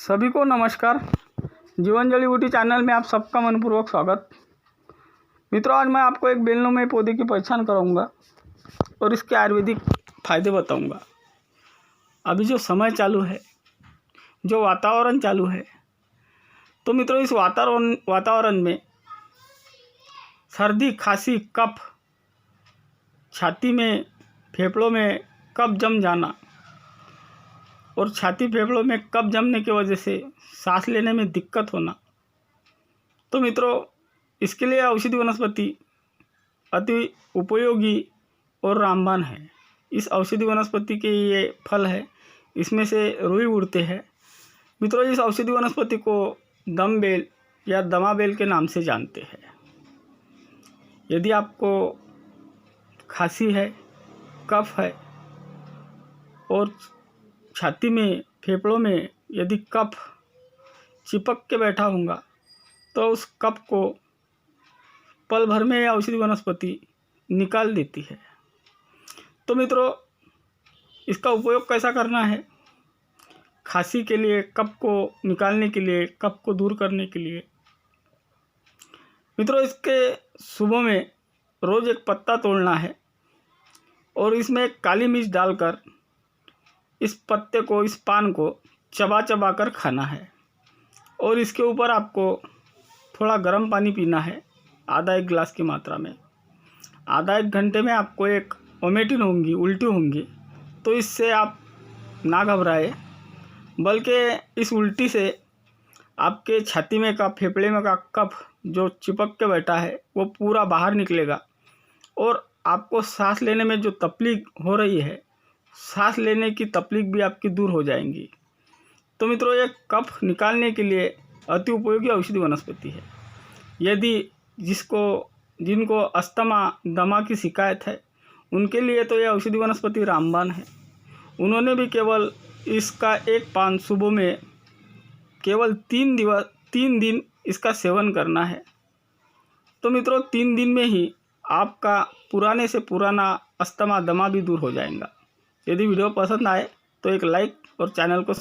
सभी को नमस्कार। जीवन जड़ी बूटी चैनल में आप सबका मनपूर्वक स्वागत। मित्रों, आज मैं आपको एक बेलनुमा पौधे की पहचान कराऊंगा और इसके आयुर्वेदिक फायदे बताऊंगा। अभी जो समय चालू है, जो वातावरण चालू है, तो मित्रों इस वातावरण में सर्दी, खांसी, कफ, छाती में, फेफड़ों में कफ जम जाना और छाती फेफड़ों में कफ जमने की वजह से सांस लेने में दिक्कत होना, तो मित्रों इसके लिए औषधि वनस्पति अति उपयोगी और रामबाण है। इस औषधि वनस्पति के ये फल है, इसमें से रुई उड़ते हैं। मित्रों, इस औषधि वनस्पति को दम बेल या दमा बेल के नाम से जानते हैं। यदि आपको खांसी है, कफ है और छाती में, फेफड़ों में यदि कफ चिपक के बैठा होगा, तो उस कफ को पल भर में यह औषधि वनस्पति निकाल देती है। तो मित्रों, इसका उपयोग कैसा करना है? खांसी के लिए, कफ को निकालने के लिए, कफ को दूर करने के लिए मित्रों इसके सुबह में रोज़ एक पत्ता तोड़ना है और इसमें एक काली मिर्च डालकर इस पत्ते को, इस पान को चबा चबा कर खाना है और इसके ऊपर आपको थोड़ा गर्म पानी पीना है, आधा एक गिलास की मात्रा में। आधा एक घंटे में आपको एक वोमिटिंग होंगी, उल्टी होंगी, तो इससे आप ना घबराए, बल्कि इस उल्टी से आपके छाती में का, फेफड़े में का कफ जो चिपक के बैठा है वो पूरा बाहर निकलेगा और आपको सांस लेने में जो तकलीफ हो रही है, सांस लेने की तकलीफ भी आपकी दूर हो जाएंगी। तो मित्रों, ये कफ निकालने के लिए अति उपयोगी औषधि वनस्पति है। यदि जिनको अस्थमा, दमा की शिकायत है, उनके लिए तो यह औषधि वनस्पति रामबाण है। उन्होंने भी केवल इसका एक पान सुबह में केवल 3 दिन इसका सेवन करना है। तो मित्रों, 3 दिन में ही आपका पुराने से पुराना अस्थमा, दमा भी दूर हो जाएगा। यदि वीडियो पसंद आए तो एक लाइक और चैनल को